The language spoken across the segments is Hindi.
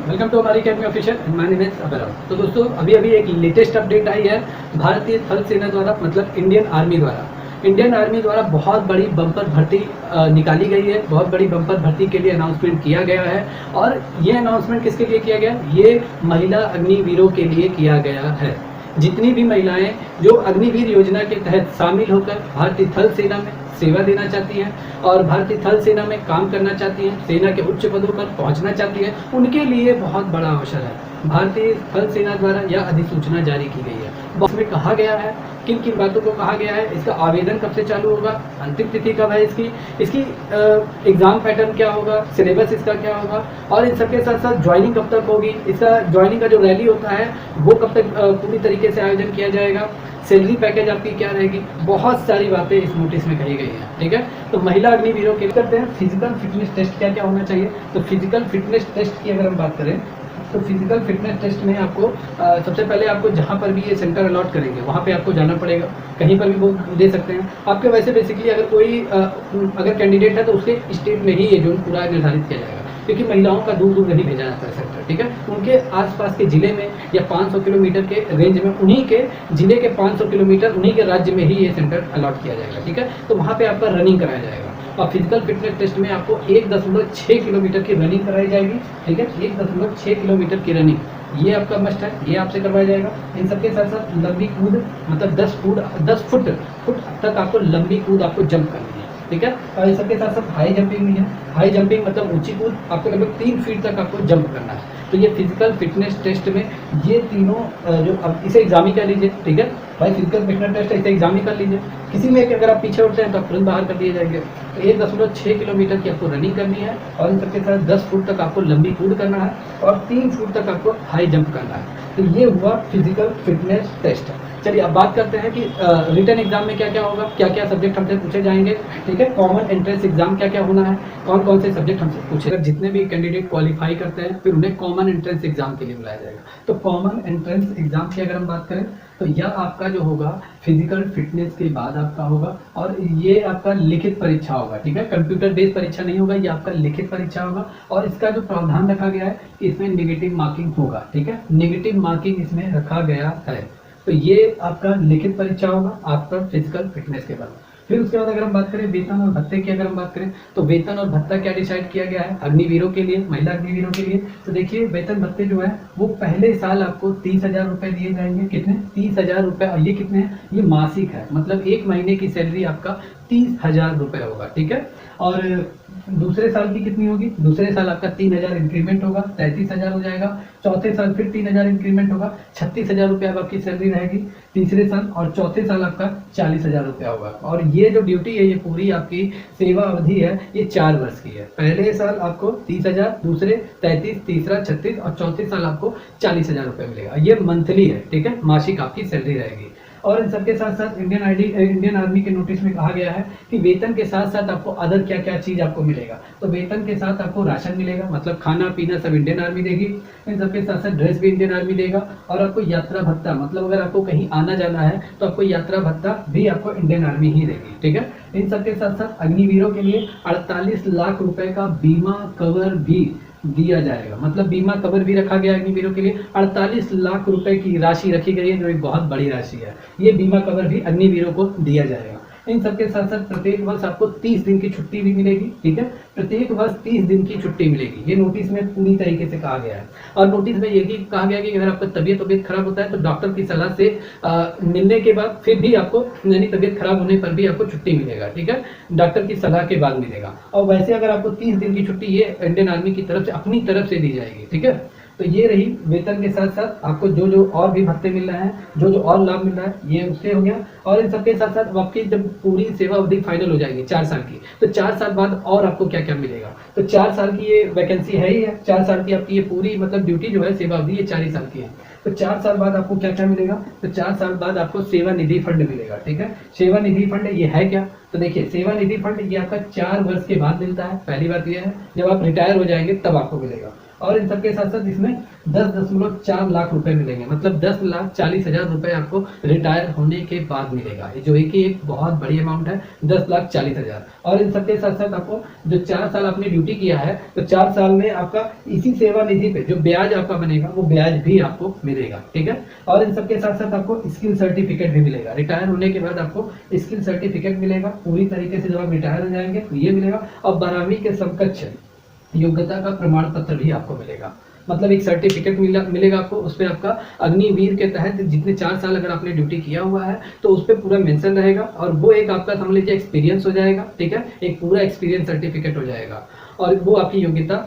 वेलकम टू हमारी academy official my name is AbRam. तो दोस्तों अभी एक लेटेस्ट अपडेट आई है भारतीय थल सेना द्वारा, मतलब इंडियन आर्मी द्वारा बहुत बड़ी बम्पर भर्ती निकाली गई है। बहुत बड़ी बम्पर भर्ती के लिए अनाउंसमेंट किया गया है। और ये अनाउंसमेंट किसके लिए किया गया? ये महिला अग्निवीरों के लिए किया गया है। जितनी भी महिलाएं जो अग्निवीर योजना के तहत शामिल होकर भारतीय थल सेना में सेवा देना चाहती हैं और भारतीय थल सेना में काम करना चाहती हैं, सेना के उच्च पदों पर पहुंचना चाहती हैं, उनके लिए बहुत बड़ा अवसर है। भारतीय थल सेना द्वारा यह अधिसूचना जारी की गई है। इसमें कहा गया है किन किन बातों को कहा गया है, इसका आवेदन कब से चालू होगा, अंतिम तिथि कब है इसकी एग्जाम पैटर्न क्या होगा, सिलेबस इसका क्या होगा, और इन सबके साथ साथ ज्वाइनिंग कब तक होगी, इसका ज्वाइनिंग का जो रैली होता है वो कब तक पूरी तरीके से आयोजन किया जाएगा, सैलरी पैकेज आपकी क्या रहेगी, बहुत सारी बातें इस नोटिस में कही गई हैं। ठीक है, तो महिला अग्निवीरों के करते हैं फिजिकल फिटनेस टेस्ट क्या क्या होना चाहिए। तो फिजिकल फिटनेस टेस्ट की अगर हम बात करें तो फिजिकल फिटनेस टेस्ट में आपको सबसे पहले आपको जहाँ पर भी ये सेंटर अलॉट करेंगे वहाँ पे आपको जाना पड़ेगा। कहीं पर भी वो दे सकते हैं आपके। वैसे बेसिकली अगर कोई अगर कैंडिडेट है तो उसके स्टेट में ही ये जोन पूरा निर्धारित किया जाएगा, क्योंकि महिलाओं का दूर दूर नहीं भेजा जाता है सेंटर। ठीक है, उनके आसपास के जिले में या 500 किलोमीटर के रेंज में, उन्हीं के जिले के 500 किलोमीटर उन्हीं के राज्य में ही ये सेंटर अलॉट किया जाएगा। ठीक है, तो वहाँ पे आपका रनिंग कराया जाएगा और फिजिकल फिटनेस टेस्ट में आपको 1.6 किलोमीटर की रनिंग कराई जाएगी। ठीक है, 1.6 किलोमीटर की रनिंग ये आपका मस्ट है, ये आपसे करवाया जाएगा। इन सबके साथ साथ लंबी कूद, मतलब 10 फुट तक आपको लंबी कूद आपको जंप करनी है। ठीक है, और इन सबके साथ साथ हाई जंपिंग भी है। हाई जंपिंग मतलब ऊंची कूद, आपको लगभग 3 फीट तक आपको जंप करना है। तो ये फिजिकल फिटनेस टेस्ट में ये तीनों जो अब इसे एग्जाम कर लीजिए। ठीक है भाई, फिजिकल फिटनेस टेस्ट इसे एग्जाम कर लीजिए। किसी में अगर आप पीछे उठते हैं तो आप तुरंत बाहर कर दिए जाएंगे। तो 1.6 किलोमीटर की आपको रनिंग करनी है और इन सबके साथ 10 फुट तक आपको लंबी कूद करना है और 3 फुट तक आपको हाई जंप करना है। तो ये हुआ फिजिकल फिटनेस टेस्ट। चलिए अब बात करते हैं कि रिटन एग्जाम में क्या क्या होगा, क्या क्या सब्जेक्ट हमसे पूछे जाएंगे। ठीक है, कॉमन एंट्रेंस एग्जाम क्या क्या होना है, कौन कौन से सब्जेक्ट हमसे पूछे। जितने भी कैंडिडेट क्वालिफाई करते हैं फिर उन्हें कॉमन एंट्रेंस एग्जाम के लिए बुलाया जाएगा। तो कॉमन एंट्रेंस एग्जाम की अगर हम बात करें तो यह आपका जो होगा फिजिकल फिटनेस के बाद आपका होगा और ये आपका लिखित परीक्षा होगा। ठीक है, कंप्यूटर बेस्ड परीक्षा नहीं होगा, ये आपका लिखित परीक्षा होगा। और इसका जो प्रावधान रखा गया है कि इसमें नेगेटिव मार्किंग होगा। ठीक है, नेगेटिव मार्किंग इसमें रखा गया है। तो ये आपका लिखित परीक्षा होगा आपका फिजिकल फिटनेस के बाद। फिर उसके बाद अगर हम बात करें वेतन और भत्ते की, अगर हम बात करें तो वेतन और भत्ता क्या डिसाइड किया गया है अग्निवीरों के लिए, महिला अग्निवीरों के लिए। तो देखिए वेतन भत्ते जो है वो पहले साल आपको 30,000 रुपये दिए जाएंगे। कितने? 30,000 रुपये। और ये कितने हैं? ये मासिक है, मतलब एक महीने की सैलरी आपका 30,000 रुपये होगा। ठीक है, और दूसरे साल की कितनी होगी? दूसरे साल आपका 3,000 इंक्रीमेंट होगा, 33,000 हो जाएगा। चौथे साल फिर 3,000 इंक्रीमेंट होगा, 36,000 रुपये आपकी सैलरी रहेगी तीसरे साल। और चौथे साल आपका 40,000 रुपया होगा। और ये जो ड्यूटी है ये पूरी आपकी सेवा अवधि है ये 4 वर्ष की है। पहले साल आपको 30,000, दूसरे 33, तीसरा 36 और चौथे साल आपको 40,000 रुपये मिलेगा। ये मंथली है। ठीक है, मासिक आपकी सैलरी रहेगी। और इन सबके साथ साथ इंडियन आर्मी के नोटिस में कहा गया है कि वेतन के साथ साथ आपको अदर क्या क्या चीज आपको मिलेगा। तो वेतन के साथ आपको राशन मिलेगा, मतलब खाना पीना सब इंडियन आर्मी देगी। इन सबके साथ साथ ड्रेस भी इंडियन आर्मी देगा। और आपको यात्रा भत्ता, मतलब अगर आपको कहीं आना जाना है तो आपको यात्रा भत्ता भी आपको इंडियन आर्मी ही देगी। ठीक है, इन सबके साथ साथ अग्निवीरों के लिए 48 लाख रुपए का बीमा कवर भी दिया जाएगा। मतलब बीमा कवर भी रखा गया अग्निवीरों के लिए। 48 लाख रुपए की राशि रखी गई है जो एक बहुत बड़ी राशि है। ये बीमा कवर भी अग्निवीरों को दिया जाएगा। इन सबके साथ साथ प्रत्येक वर्ष आपको 30 दिन की छुट्टी भी मिलेगी। ठीक है, प्रत्येक वर्ष 30 दिन की छुट्टी मिलेगी। ये नोटिस में पूरी तरीके से कहा गया है। और नोटिस में ये भी कहा गया कि अगर आपका तबीयत खराब होता है तो डॉक्टर की सलाह से मिलने के बाद फिर भी आपको, यानी तबीयत खराब होने पर भी आपको छुट्टी मिलेगा। ठीक है, डॉक्टर की सलाह के बाद मिलेगा। और वैसे अगर आपको 30 दिन की छुट्टी ये इंडियन आर्मी की तरफ से अपनी तरफ से दी जाएगी। ठीक है, तो ये रही वेतन के साथ साथ आपको जो जो और भी भत्ते मिल रहे हैं, जो जो और लाभ मिल रहा है, ये उससे हो गया। और इन सबके साथ साथ आपकी जब पूरी सेवा अवधि फाइनल हो जाएगी 4 साल की, तो 4 साल बाद और आपको क्या क्या मिलेगा। तो 4 साल की ये वैकेंसी है ही है। 4 साल की आपकी ये पूरी मतलब ड्यूटी जो है सेवा अवधि ये 4 ही साल की है। तो 4 साल बाद आपको क्या क्या मिलेगा? तो 4 साल बाद आपको सेवा निधि फंड मिलेगा। ठीक है, सेवा निधि फंड ये है क्या? तो देखिए सेवा निधि फंड ये आपका 4 वर्ष के बाद मिलता है। पहली बात ये है जब आप रिटायर हो जाएंगे तब आपको मिलेगा। और इन सबके साथ साथ इसमें 10.4 लाख रुपए मिलेंगे, मतलब 10,40,000 रुपए आपको रिटायर होने के बाद मिलेगा, जो एक बहुत बड़ी अमाउंट है, 10,40,000। और इन सबके साथ साथ आपको जो 4 साल आपने ड्यूटी किया है, तो 4 साल में आपका इसी सेवा निधि पे जो ब्याज आपका बनेगा वो ब्याज भी आपको मिलेगा, ठीक है। और इन सबके साथ साथ आपको स्किल सर्टिफिकेट भी मिलेगा, रिटायर होने के बाद आपको स्किल सर्टिफिकेट मिलेगा, पूरी तरीके से जब आप रिटायर हो जाएंगे तो ये मिलेगा। और 12वीं के समकक्ष योग्यता का प्रमाण पत्र भी आपको मिलेगा, मतलब एक सर्टिफिकेट मिलेगा आपको, उस पर आपका अग्निवीर के तहत जितने 4 साल अगर आपने ड्यूटी किया हुआ है तो उस पर पूरा मेंशन रहेगा, और वो एक आपका समझ लीजिए एक्सपीरियंस हो जाएगा, ठीक है, एक पूरा एक्सपीरियंस सर्टिफिकेट हो जाएगा, और वो आपकी योग्यता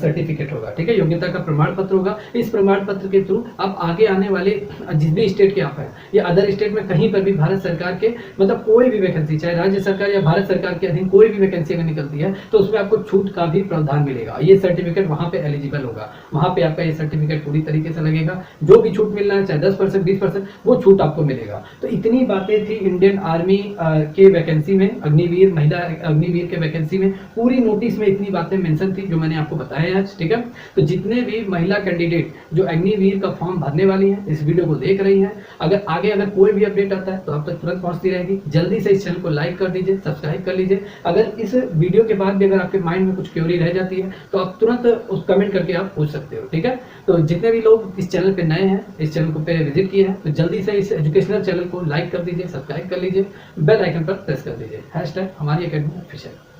सर्टिफिकेट होगा, ठीक है, योग्यता का प्रमाण पत्र होगा। इस प्रमाण पत्र के थ्रू आप आगे आने वाले जिस भी स्टेट के आप हैं या अदर स्टेट में कहीं पर भी भारत सरकार के मतलब कोई भी वैकेंसी, चाहे राज्य सरकार या भारत सरकार के अधीन कोई भी वैकेंसी अगर निकलती है तो उसमें आपको छूट का भी प्रावधान मिलेगा, ये सर्टिफिकेट वहां पे एलिजिबल होगा, वहां पे आपका ये सर्टिफिकेट पूरी तरीके से लगेगा, जो भी छूट मिलना है चाहे 10% 20% वो छूट आपको मिलेगा। तो इतनी बातें थी इंडियन आर्मी के वैकेंसी में, अग्निवीर महिला अग्निवीर के वैकेंसी में, पूरी नोटिस में इतनी बातें मेंशन थी जो मैंने आपको बताया आज, ठीक है। तो जितने भी महिला कैंडिडेट जो अग्निवीर का फॉर्म भरने वाली हैं, इस वीडियो को देख रही हैं, अगर कोई भी अपडेट आता है तो आप तक तुरंत पहुंचती रहेगी। जल्दी से इस चैनल को लाइक कर दीजिए, सब्सक्राइब कर लीजिए। अगर इस वीडियो के बाद भी अगर आपके माइंड में कुछ क्वेरी रह जाती है तो आप तुरंत उस कमेंट करके आप पूछ सकते हो, ठीक है। तो जितने भी लोग इस चैनल पे नए हैं, इस चैनल को पे विजिट किए हैं, तो जल्दी से इस एजुकेशनल चैनल को लाइक कर दीजिए, सब्सक्राइब कर लीजिए, बेल आइकन पर प्रेस कर दीजिए, #हमारी अकेडमी ऑफिशियल।